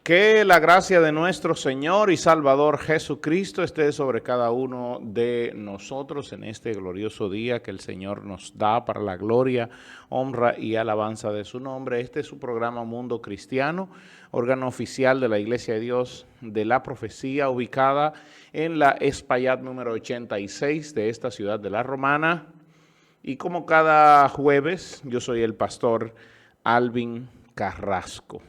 Que la gracia de nuestro Señor y Salvador Jesucristo esté sobre cada uno de nosotros en este glorioso día que el Señor nos da para la gloria, honra y alabanza de su nombre. Este es su programa Mundo Cristiano, órgano oficial de la Iglesia de Dios de la Profecía, ubicada en la Espaillat número 86 de esta ciudad de La Romana. Y como cada jueves, yo soy el pastor Alvin Carrasco.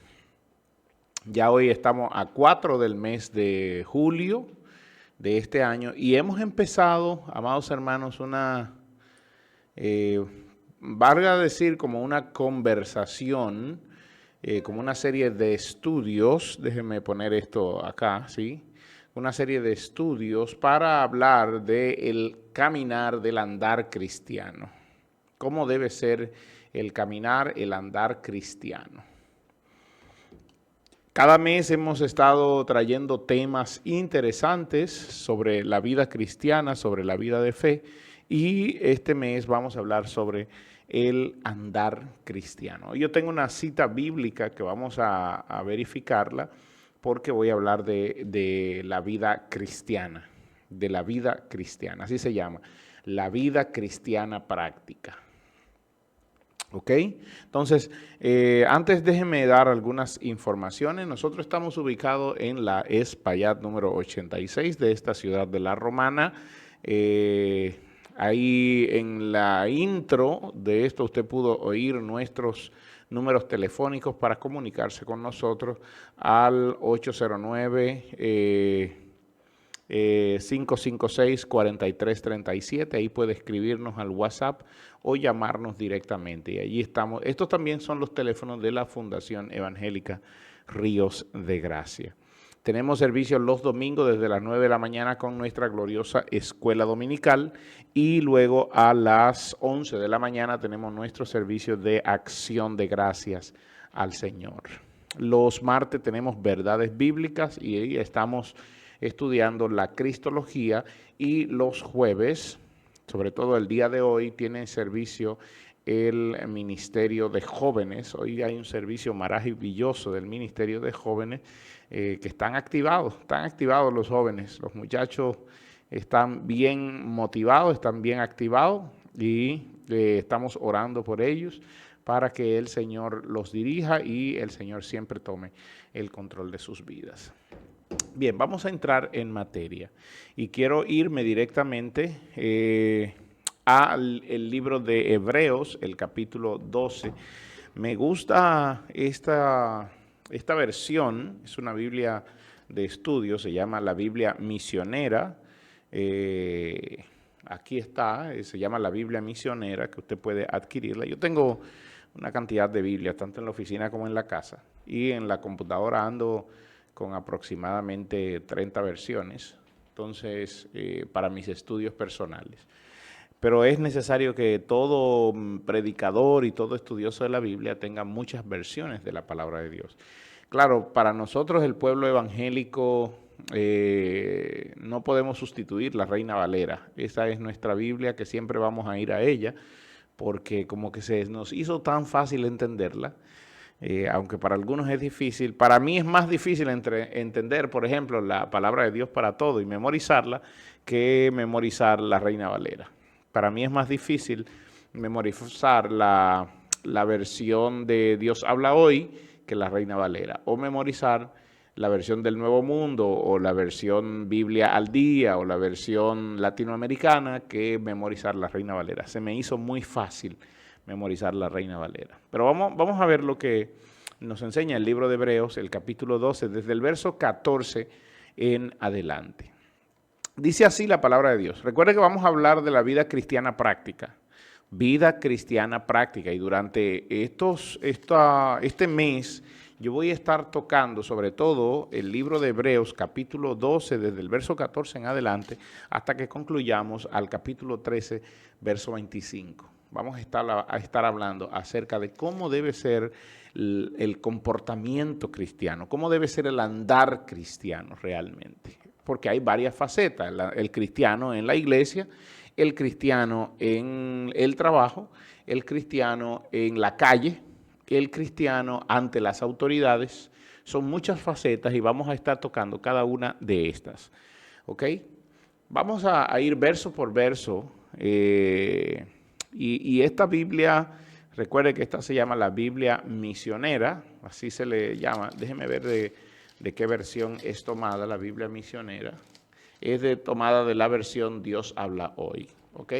Ya hoy estamos a 4 del mes de julio de este año y hemos empezado, amados hermanos, valga decir, como una conversación, como una serie de estudios, déjenme poner esto acá, ¿sí? Una serie de estudios para hablar del caminar, del andar cristiano. ¿Cómo debe ser el caminar, el andar cristiano? Cada mes hemos estado trayendo temas interesantes sobre la vida cristiana, sobre la vida de fe, y este mes vamos a hablar sobre el andar cristiano. Yo tengo una cita bíblica que vamos a verificarla porque voy a hablar de la vida cristiana, así se llama, la vida cristiana práctica. ¿Ok? Entonces, antes déjenme dar algunas informaciones. Nosotros estamos ubicados en la Espaillat número 86 de esta ciudad de La Romana. Ahí en la intro de esto usted pudo oír nuestros números telefónicos para comunicarse con nosotros al 809 556-4337, ahí puede escribirnos al WhatsApp o llamarnos directamente. Y allí estamos. Estos también son los teléfonos de la Fundación Evangélica Ríos de Gracia. Tenemos servicios los domingos desde las 9 de la mañana con nuestra gloriosa escuela dominical y luego a las 11 de la mañana tenemos nuestro servicio de acción de gracias al Señor. Los martes tenemos verdades bíblicas y ahí estamos estudiando la cristología, y los jueves, sobre todo el día de hoy, tiene servicio el Ministerio de Jóvenes. Hoy hay un servicio maravilloso del Ministerio de Jóvenes que están activados los jóvenes. Los muchachos están bien motivados, están bien activados y estamos orando por ellos para que el Señor los dirija y el Señor siempre tome el control de sus vidas. Bien, vamos a entrar en materia y quiero irme directamente al libro de Hebreos, el capítulo 12. Me gusta esta versión, es una Biblia de estudio, se llama la Biblia Misionera. Aquí está, se llama la Biblia Misionera, que usted puede adquirirla. Yo tengo una cantidad de Biblias, tanto en la oficina como en la casa, y en la computadora ando con aproximadamente 30 versiones, entonces, para mis estudios personales. Pero es necesario que todo predicador y todo estudioso de la Biblia tenga muchas versiones de la palabra de Dios. Claro, para nosotros el pueblo evangélico no podemos sustituir la Reina Valera. Esa es nuestra Biblia, que siempre vamos a ir a ella, porque como que se nos hizo tan fácil entenderla. Aunque para algunos es difícil, para mí es más difícil entender, por ejemplo, la palabra de Dios para todo y memorizarla que memorizar la Reina Valera. Para mí es más difícil memorizar la versión de Dios habla hoy que la Reina Valera, o memorizar la versión del Nuevo Mundo, o la versión Biblia al día, o la versión latinoamericana, que memorizar la Reina Valera. Se me hizo muy fácil memorizar la Reina Valera. Pero vamos a ver lo que nos enseña el libro de Hebreos, el capítulo 12, desde el verso 14 en adelante. Dice así la palabra de Dios. Recuerde que vamos a hablar de la vida cristiana práctica. Vida cristiana práctica. Y durante este mes yo voy a estar tocando sobre todo el libro de Hebreos, capítulo 12, desde el verso 14 en adelante, hasta que concluyamos al capítulo 13, verso 25. Vamos a estar hablando acerca de cómo debe ser el comportamiento cristiano, cómo debe ser el andar cristiano realmente. Porque hay varias facetas, el cristiano en la iglesia, el cristiano en el trabajo, el cristiano en la calle, el cristiano ante las autoridades. Son muchas facetas y vamos a estar tocando cada una de estas. ¿Ok? Vamos a ir verso por verso. Y esta Biblia, recuerde que esta se llama la Biblia misionera, así se le llama. Déjeme ver de qué versión es tomada la Biblia misionera. Es tomada de la versión Dios habla hoy. ¿Ok?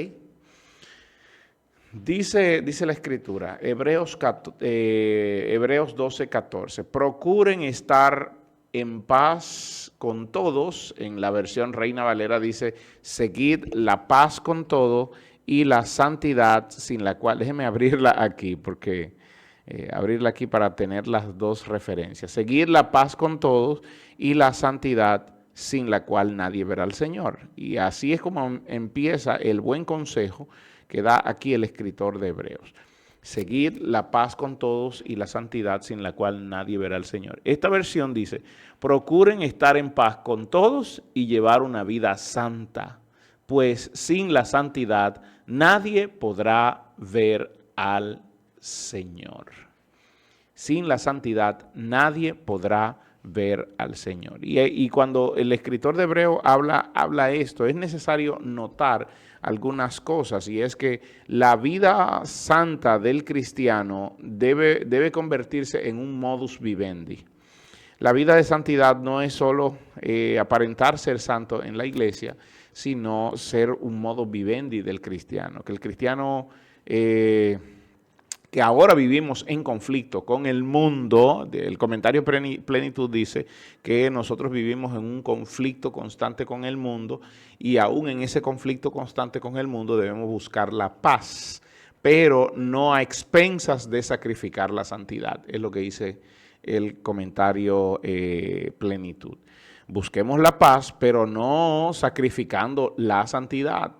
Dice la Escritura, Hebreos 12:14, procuren estar en paz con todos. En la versión Reina Valera dice, seguid la paz con todo y la santidad, sin la cual, déjeme abrirla aquí, porque abrirla aquí para tener las dos referencias. Seguid la paz con todos y la santidad, sin la cual nadie verá al Señor. Y así es como empieza el buen consejo que da aquí el escritor de Hebreos. Seguid la paz con todos y la santidad, sin la cual nadie verá al Señor. Esta versión dice, procuren estar en paz con todos y llevar una vida santa, pues sin la santidad nadie podrá ver al Señor. Sin la santidad nadie podrá ver al Señor. Y cuando el escritor de Hebreo habla esto, es necesario notar algunas cosas, y es que la vida santa del cristiano debe convertirse en un modus vivendi. La vida de santidad no es solo aparentar ser santo en la iglesia, sino ser un modus vivendi del cristiano. Que el cristiano que ahora vivimos en conflicto con el mundo, el comentario Plenitud dice que nosotros vivimos en un conflicto constante con el mundo, y aún en ese conflicto constante con el mundo debemos buscar la paz, pero no a expensas de sacrificar la santidad, es lo que dice el comentario Plenitud. Busquemos la paz, pero no sacrificando la santidad.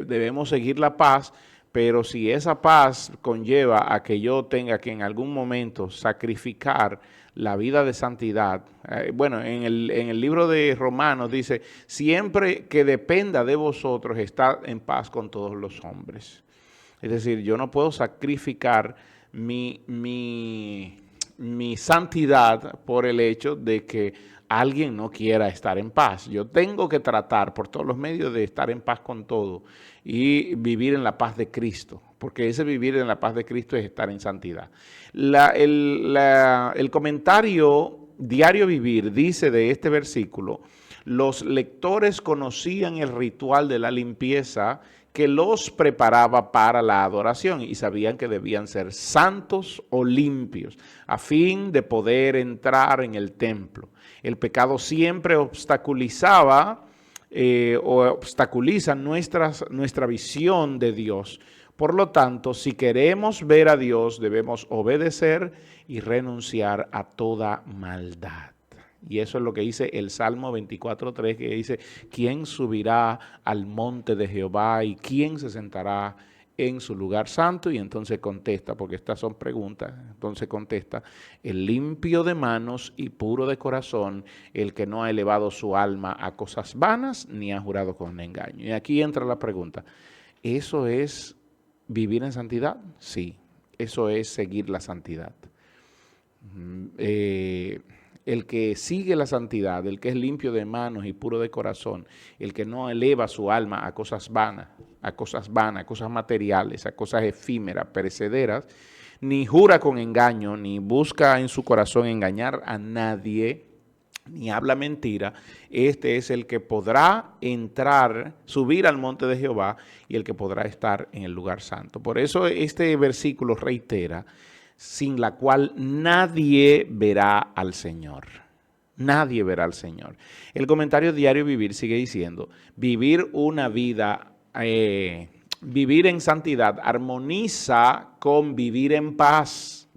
Debemos seguir la paz, pero si esa paz conlleva a que yo tenga que en algún momento sacrificar la vida de santidad, bueno, en el libro de Romanos dice, siempre que dependa de vosotros, estad en paz con todos los hombres. Es decir, yo no puedo sacrificar mi santidad por el hecho de que alguien no quiera estar en paz. Yo tengo que tratar por todos los medios de estar en paz con todo y vivir en la paz de Cristo, porque ese vivir en la paz de Cristo es estar en santidad. El comentario Diario Vivir dice de este versículo, los lectores conocían el ritual de la limpieza que los preparaba para la adoración y sabían que debían ser santos o limpios a fin de poder entrar en el templo. El pecado siempre obstaculiza nuestra visión de Dios. Por lo tanto, si queremos ver a Dios, debemos obedecer y renunciar a toda maldad. Y eso es lo que dice el Salmo 24:3, que dice, ¿quién subirá al monte de Jehová y quién se sentará en su lugar santo? Y entonces contesta, porque estas son preguntas, entonces contesta, el limpio de manos y puro de corazón, el que no ha elevado su alma a cosas vanas, ni ha jurado con engaño. Y aquí entra la pregunta, ¿eso es vivir en santidad? Sí, eso es seguir la santidad. El que sigue la santidad, el que es limpio de manos y puro de corazón, el que no eleva su alma a cosas vanas, a cosas materiales, a cosas efímeras, perecederas, ni jura con engaño, ni busca en su corazón engañar a nadie, ni habla mentira, este es el que podrá entrar, subir al monte de Jehová y el que podrá estar en el lugar santo. Por eso este versículo reitera, sin la cual nadie verá al Señor. Nadie verá al Señor. El comentario Diario Vivir sigue diciendo, vivir una vida, vivir en santidad armoniza con vivir en paz.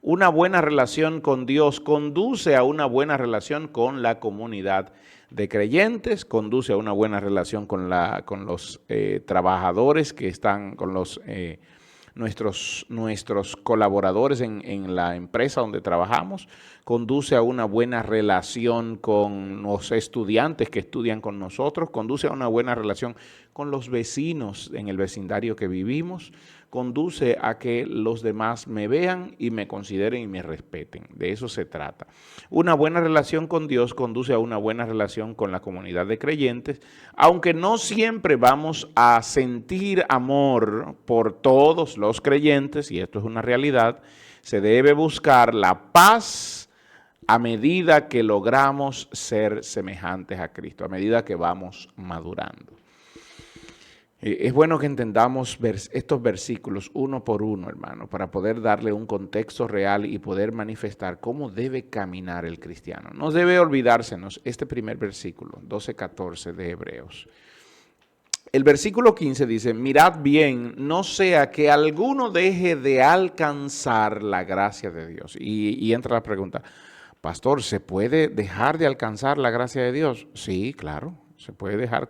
Una buena relación con Dios conduce a una buena relación con la comunidad de creyentes, conduce a una buena relación con los trabajadores que están, con los nuestros colaboradores en la empresa donde trabajamos, conduce a una buena relación con los estudiantes que estudian con nosotros, conduce a una buena relación con los vecinos en el vecindario que vivimos, conduce a que los demás me vean y me consideren y me respeten. De eso se trata. Una buena relación con Dios conduce a una buena relación con la comunidad de creyentes, aunque no siempre vamos a sentir amor por todos los creyentes, y esto es una realidad. Se debe buscar la paz a medida que logramos ser semejantes a Cristo, a medida que vamos madurando. Es bueno que entendamos estos versículos uno por uno, hermano, para poder darle un contexto real y poder manifestar cómo debe caminar el cristiano. No debe olvidársenos este primer versículo, 12:14 de Hebreos. El versículo 15 dice, mirad bien, no sea que alguno deje de alcanzar la gracia de Dios. Y entra la pregunta, pastor, ¿se puede dejar de alcanzar la gracia de Dios? Sí, claro, se puede dejar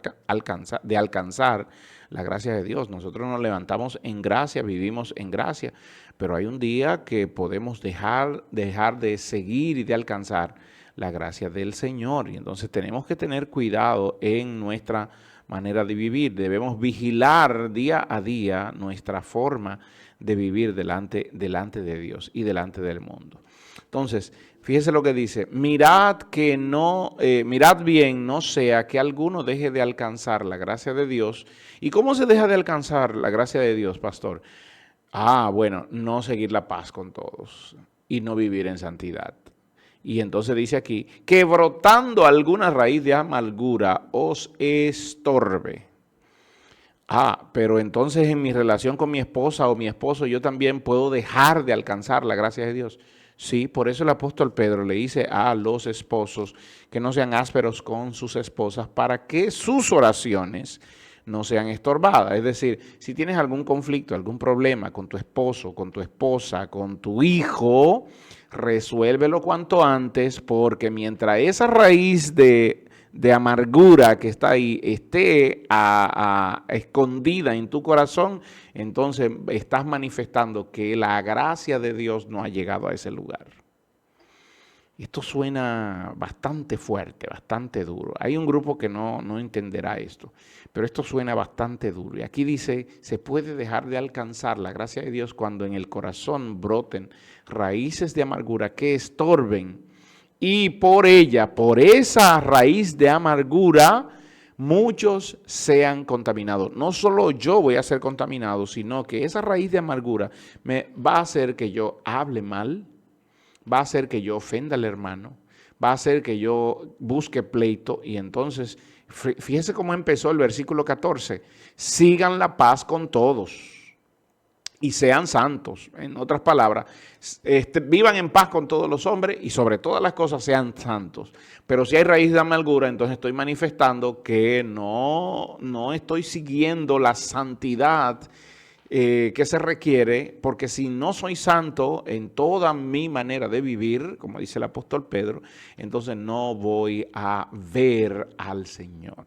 de alcanzar la gracia de Dios. Nosotros nos levantamos en gracia, vivimos en gracia, pero hay un día que podemos dejar de seguir y de alcanzar la gracia del Señor. Y entonces tenemos que tener cuidado en nuestra manera de vivir. Debemos vigilar día a día nuestra forma de vivir delante de Dios y delante del mundo. Entonces, fíjese lo que dice, mirad bien, no sea que alguno deje de alcanzar la gracia de Dios. ¿Y cómo se deja de alcanzar la gracia de Dios, pastor? Bueno, no seguir la paz con todos y no vivir en santidad. Y entonces dice aquí, que brotando alguna raíz de amargura os estorbe. Pero entonces en mi relación con mi esposa o mi esposo yo también puedo dejar de alcanzar la gracia de Dios. Sí, por eso el apóstol Pedro le dice a los esposos que no sean ásperos con sus esposas para que sus oraciones no sean estorbadas. Es decir, si tienes algún conflicto, algún problema con tu esposo, con tu esposa, con tu hijo, resuélvelo cuanto antes, porque mientras esa raíz de amargura que está ahí esté escondida en tu corazón, entonces estás manifestando que la gracia de Dios no ha llegado a ese lugar. Esto suena bastante fuerte, bastante duro. Hay un grupo que no entenderá esto, pero esto suena bastante duro. Y aquí dice, se puede dejar de alcanzar la gracia de Dios cuando en el corazón broten raíces de amargura que estorben y por esa raíz de amargura, muchos sean contaminados. No solo yo voy a ser contaminado, sino que esa raíz de amargura me va a hacer que yo hable mal, va a hacer que yo ofenda al hermano, va a hacer que yo busque pleito. Y entonces, fíjese cómo empezó el versículo 14. Sigan la paz con todos y sean santos. En otras palabras, vivan en paz con todos los hombres y sobre todas las cosas sean santos. Pero si hay raíz de amargura, entonces estoy manifestando que no estoy siguiendo la santidad que se requiere, porque si no soy santo en toda mi manera de vivir, como dice el apóstol Pedro, entonces no voy a ver al Señor.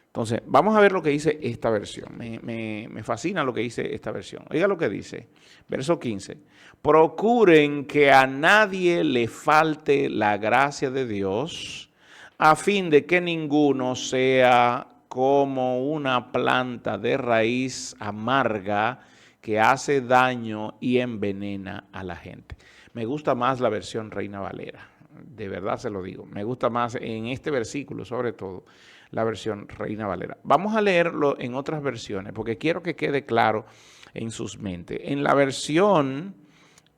Entonces, vamos a ver lo que dice esta versión. Me fascina lo que dice esta versión. Oiga lo que dice, verso 15. Procuren que a nadie le falte la gracia de Dios, a fin de que ninguno sea como una planta de raíz amarga que hace daño y envenena a la gente. Me gusta más la versión Reina Valera, de verdad se lo digo. Me gusta más en este versículo, sobre todo, la versión Reina Valera. Vamos a leerlo en otras versiones, porque quiero que quede claro en sus mentes. En la versión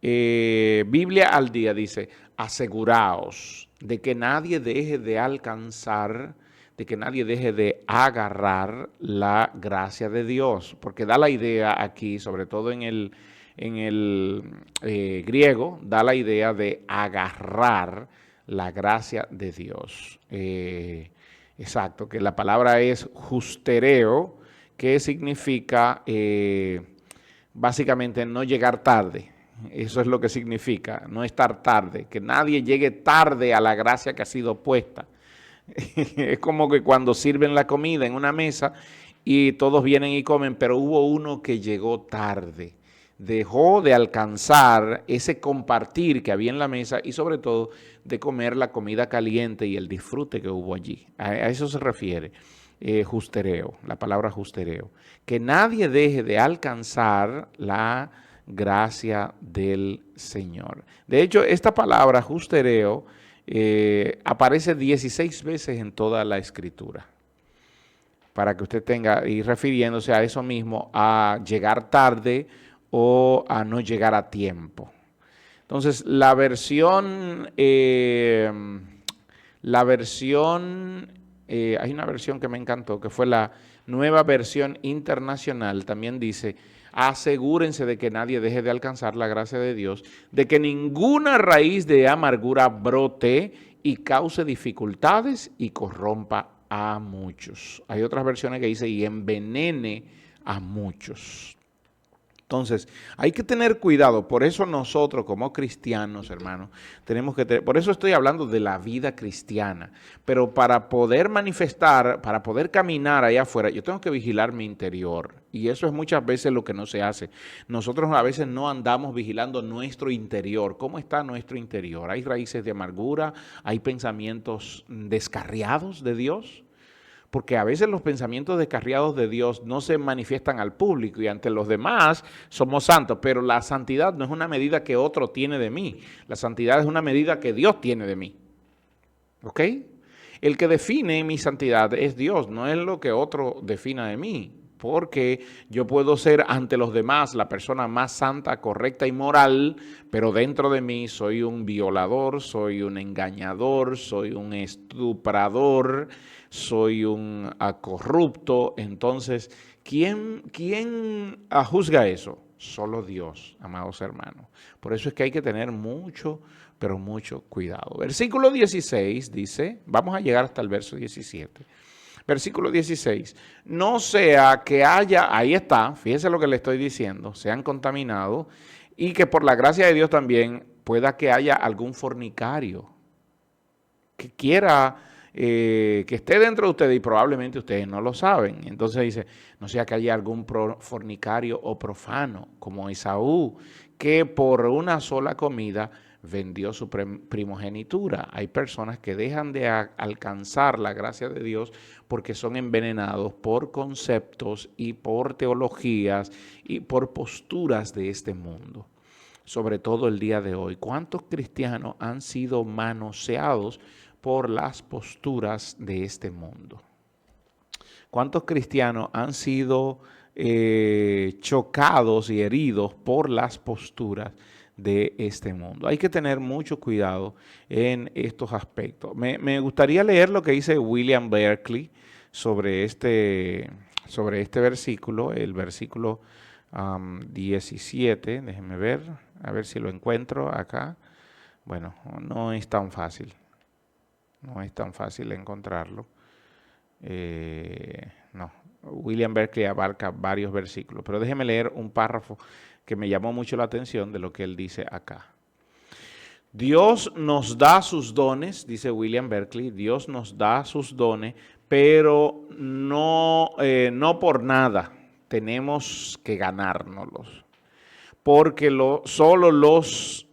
Biblia al Día dice, aseguraos de que nadie deje de alcanzar, de que nadie deje de agarrar la gracia de Dios, porque da la idea aquí, sobre todo en el griego, da la idea de agarrar la gracia de Dios. Exacto, que la palabra es justereo, que significa básicamente no llegar tarde. Eso es lo que significa, no estar tarde, que nadie llegue tarde a la gracia que ha sido puesta. Es como que cuando sirven la comida en una mesa y todos vienen y comen, pero hubo uno que llegó tarde, dejó de alcanzar ese compartir que había en la mesa y sobre todo de comer la comida caliente y el disfrute que hubo allí. A eso se refiere. justereo, la palabra justereo. Que nadie deje de alcanzar la gracia del Señor. De hecho, esta palabra justereo aparece 16 veces en toda la Escritura. Para que usted tenga, y refiriéndose a eso mismo, a llegar tarde o a no llegar a tiempo. Entonces, hay una versión que me encantó, que fue la Nueva Versión Internacional, también dice: asegúrense de que nadie deje de alcanzar la gracia de Dios, de que ninguna raíz de amargura brote y cause dificultades y corrompa a muchos. Hay otras versiones que dice: y envenene a muchos. Entonces, hay que tener cuidado. Por eso nosotros como cristianos, hermanos, tenemos que tener, por eso estoy hablando de la vida cristiana. Pero para poder manifestar, para poder caminar allá afuera, yo tengo que vigilar mi interior. Y eso es muchas veces lo que no se hace. Nosotros a veces no andamos vigilando nuestro interior. ¿Cómo está nuestro interior? ¿Hay raíces de amargura? ¿Hay pensamientos descarriados de Dios? Porque a veces los pensamientos descarriados de Dios no se manifiestan al público y ante los demás somos santos, pero la santidad no es una medida que otro tiene de mí, la santidad es una medida que Dios tiene de mí. ¿Ok? El que define mi santidad es Dios, no es lo que otro defina de mí, porque yo puedo ser ante los demás la persona más santa, correcta y moral, pero dentro de mí soy un violador, soy un engañador, soy un estuprador, soy un corrupto. Entonces, ¿quién juzga eso? Solo Dios, amados hermanos. Por eso es que hay que tener mucho, pero mucho cuidado. Versículo 16 dice, vamos a llegar hasta el verso 17. Versículo 16, no sea que haya, ahí está, fíjese lo que le estoy diciendo, sean contaminados y que por la gracia de Dios también pueda que haya algún fornicario que quiera, que esté dentro de ustedes y probablemente ustedes no lo saben. Entonces dice, no sea que haya algún fornicario o profano como Esaú, que por una sola comida vendió su primogenitura. Hay personas que dejan de alcanzar la gracia de Dios porque son envenenados por conceptos y por teologías y por posturas de este mundo. Sobre todo el día de hoy, ¿cuántos cristianos han sido manoseados por las posturas de este mundo? ¿Cuántos cristianos han sido chocados y heridos por las posturas de este mundo? Hay que tener mucho cuidado en estos aspectos. Me gustaría leer lo que dice William Berkeley sobre este versículo, el versículo 17. Déjenme ver, a ver si lo encuentro acá. Bueno, no es tan fácil. No es tan fácil encontrarlo. No, William Berkeley abarca varios versículos, pero déjeme leer un párrafo que me llamó mucho la atención de lo que él dice acá. Dios nos da sus dones, dice William Berkeley, Dios nos da sus dones, pero no por nada tenemos que ganárnoslos, porque solo los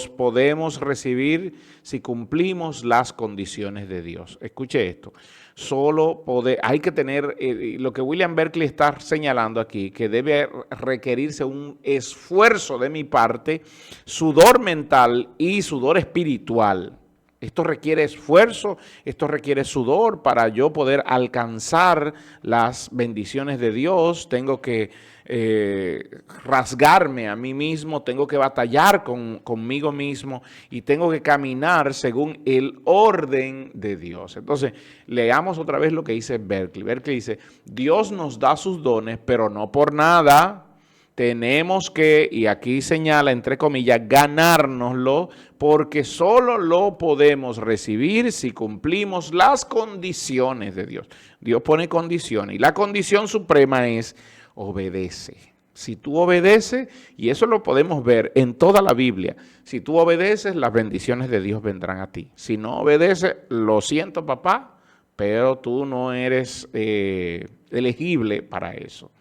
podemos recibir si cumplimos las condiciones de Dios. Escuche esto, hay que tener, lo que William Berkeley está señalando aquí, que debe requerirse un esfuerzo de mi parte, sudor mental y sudor espiritual. Esto requiere esfuerzo, esto requiere sudor para yo poder alcanzar las bendiciones de Dios. Tengo que rasgarme a mí mismo, tengo que batallar conmigo mismo y tengo que caminar según el orden de Dios. Entonces, leamos otra vez lo que dice Berkeley. Berkeley dice, Dios nos da sus dones, pero no por nada. Tenemos que, y aquí señala entre comillas, ganárnoslo, porque solo lo podemos recibir si cumplimos las condiciones de Dios. Dios pone condiciones y la condición suprema es obedece. Si tú obedeces, y eso lo podemos ver en toda la Biblia, si tú obedeces, las bendiciones de Dios vendrán a ti. Si no obedeces, lo siento papá, pero tú no eres elegible para eso.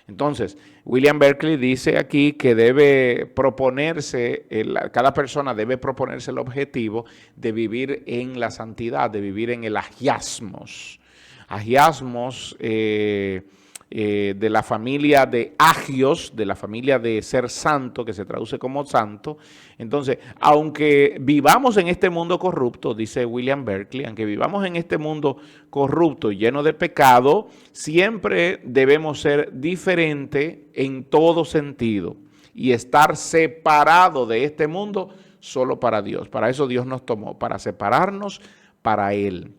Entonces, William Berkeley dice aquí que debe proponerse, cada persona debe proponerse el objetivo de vivir en la santidad, de vivir en el agiasmos. Agiasmos de la familia de agios, de la familia de ser santo, que se traduce como santo. Entonces, aunque vivamos en este mundo corrupto, dice William Berkeley, aunque vivamos en este mundo corrupto y lleno de pecado, siempre debemos ser diferentes en todo sentido y estar separado de este mundo solo para Dios. Para eso Dios nos tomó, para separarnos para Él.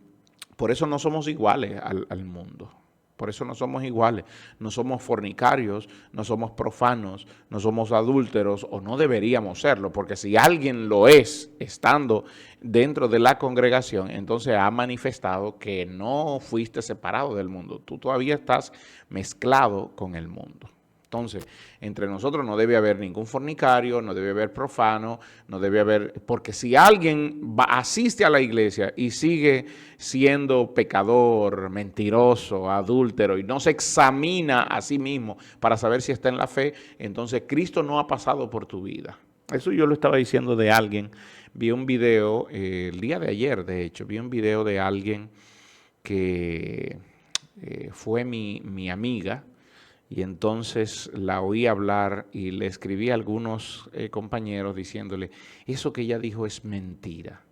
Por eso no somos iguales al mundo. Por eso no somos iguales, no somos fornicarios, no somos profanos, no somos adúlteros o no deberíamos serlo, porque si alguien lo es estando dentro de la congregación, entonces ha manifestado que no fuiste separado del mundo, tú todavía estás mezclado con el mundo. Entonces, entre nosotros no debe haber ningún fornicario, no debe haber profano, no debe haber, porque si alguien asiste a la iglesia y sigue siendo pecador, mentiroso, adúltero y no se examina a sí mismo para saber si está en la fe, entonces Cristo no ha pasado por tu vida. Eso yo lo estaba diciendo de alguien. Vi un video, el día de ayer de hecho, vi un video de alguien que fue mi amiga. Y entonces la oí hablar y le escribí a algunos compañeros diciéndole, eso que ella dijo es mentira.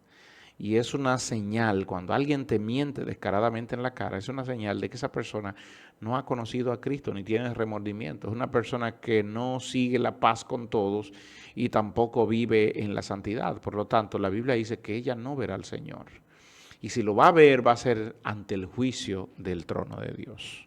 Y es una señal, cuando alguien te miente descaradamente en la cara, es una señal de que esa persona no ha conocido a Cristo ni tiene remordimiento. Es una persona que no sigue la paz con todos y tampoco vive en la santidad. Por lo tanto, la Biblia dice que ella no verá al Señor. Y si lo va a ver, va a ser ante el juicio del trono de Dios.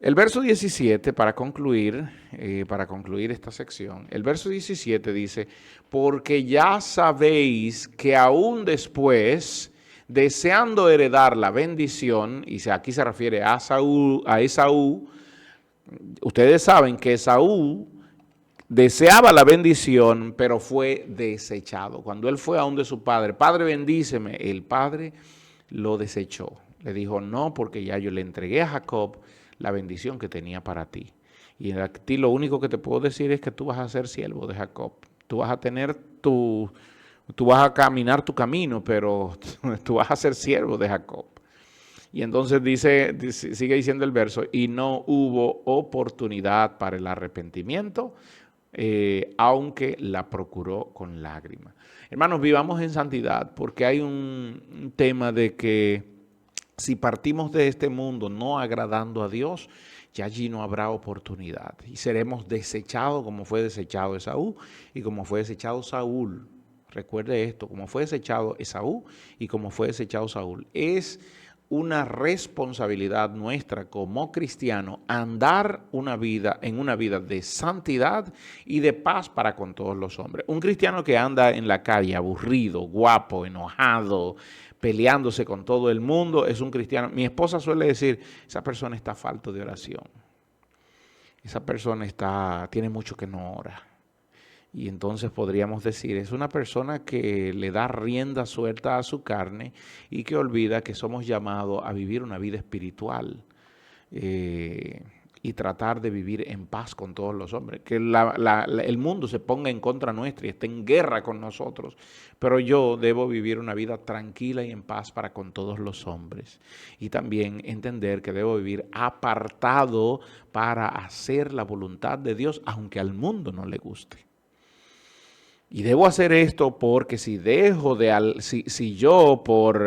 El verso 17, para concluir esta sección, el verso 17 dice, porque ya sabéis que aún después, deseando heredar la bendición, y aquí se refiere a Esaú, ustedes saben que Esaú deseaba la bendición, pero fue desechado. Cuando él fue a donde su padre, padre bendíceme, el padre lo desechó. Le dijo, no, porque ya yo le entregué a Jacob la bendición que tenía para ti. Y a ti lo único que te puedo decir es que tú vas a ser siervo de Jacob. Tú vas a caminar tu camino, pero tú vas a ser siervo de Jacob. Y entonces sigue diciendo el verso, y no hubo oportunidad para el arrepentimiento, aunque la procuró con lágrimas. Hermanos, vivamos en santidad, porque hay un tema de que si partimos de este mundo no agradando a Dios, ya allí no habrá oportunidad y seremos desechados como fue desechado Esaú y como fue desechado Saúl. Recuerde esto, como fue desechado Esaú y como fue desechado Saúl. Es una responsabilidad nuestra como cristianos andar en una vida de santidad y de paz para con todos los hombres. Un cristiano que anda en la calle aburrido, guapo, enojado, peleándose con todo el mundo, es un cristiano. Mi esposa suele decir, esa persona está falto de oración. Esa persona tiene mucho que no ora. Y entonces podríamos decir, es una persona que le da rienda suelta a su carne y que olvida que somos llamados a vivir una vida espiritual y tratar de vivir en paz con todos los hombres. Que el mundo se ponga en contra nuestra y esté en guerra con nosotros, pero yo debo vivir una vida tranquila y en paz para con todos los hombres. Y también entender que debo vivir apartado para hacer la voluntad de Dios, aunque al mundo no le guste. Y debo hacer esto porque si yo por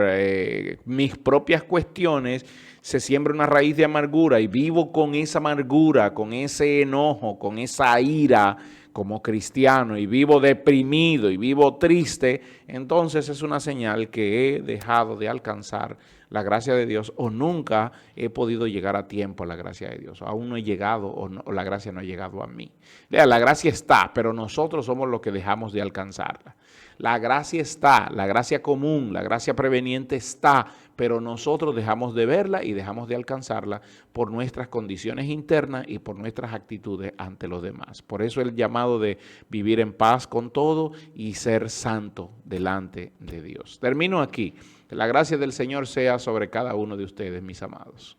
mis propias cuestiones se siembra una raíz de amargura y vivo con esa amargura, con ese enojo, con esa ira como cristiano y vivo deprimido y vivo triste, entonces es una señal que he dejado de alcanzar la gracia de Dios o nunca he podido llegar a tiempo a la gracia de Dios. Aún no he llegado o la gracia no ha llegado a mí. La gracia está, pero nosotros somos los que dejamos de alcanzarla. La gracia está, la gracia común, la gracia preveniente está, pero nosotros dejamos de verla y dejamos de alcanzarla por nuestras condiciones internas y por nuestras actitudes ante los demás. Por eso el llamado de vivir en paz con todo y ser santo delante de Dios. Termino aquí. Que la gracia del Señor sea sobre cada uno de ustedes, mis amados.